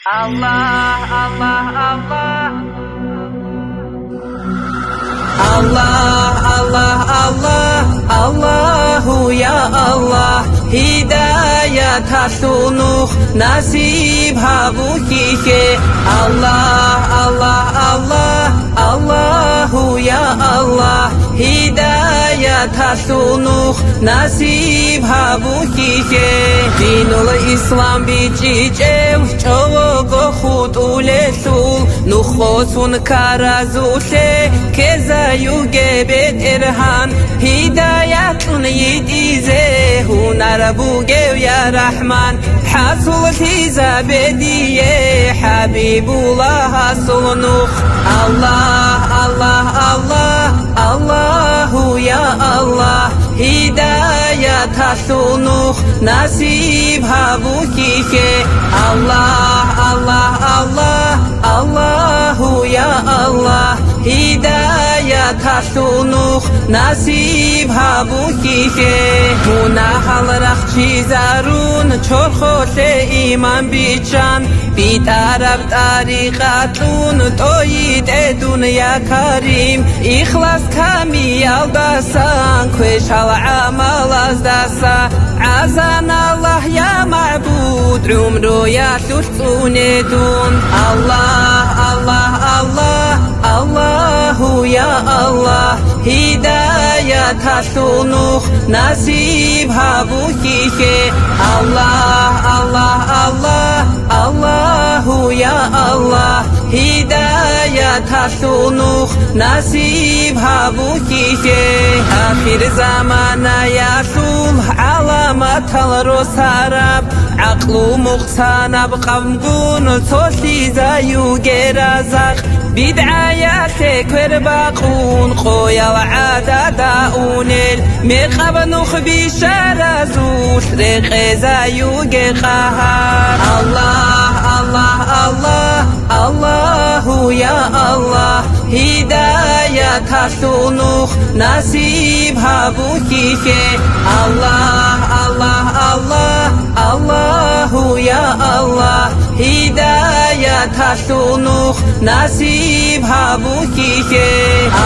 Allah, Allah, Allah. Allah, Allah, Allah, Allahu ya Allah. Hidayat hasunuh nasib habu kike. Allah, Allah, Allah, Allahu ya Allah. Hidayat hasunuh nasib habu kike. Dinul Islam bijijev çogo khutuleshul nukhosun karazushe kezayu gebet erhan hidayatun yidize hunar bugev ya Rahman hasul tiza bediye Habibullah hasul nuh Allah Allah Allah Allahu ya Allah hidayat hasul nuh nasib habu kike Allah Allah Allah Allahu ya Allah hidayat hasunuh nasib habu kike munahal rakh chizarun chorkhose iman bichan bitarab tariqatun toyid dunya karim ikhlas kami aldasan kweshal amal azdasa azan Allah ya ma'bud umru ya turtunedun Allah Allah Allah Allahu ya Allah hidayat hasunuh nasib habu kike Allah Allah Allah Allahu ya Allah hidayat hasunuh nasib habu kike akhir zamana yasul alamat al-rusarab aqlu muqsanab qamgun tosliza yugerazaq بدعايات كرباقون خويا وعادة أونيل مقابنوخ بشارزوش رقزا يوغي قهار الله الله الله الله يا الله هداية هسونوخ نصيب هابو كيكي الله الله الله الله يا الله هداية هسونوخ نصيب هابو كيكي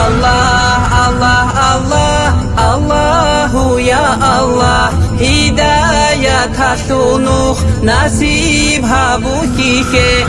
الله الله الله الله يا الله هداية هسونوخ نصيب هابو كيكي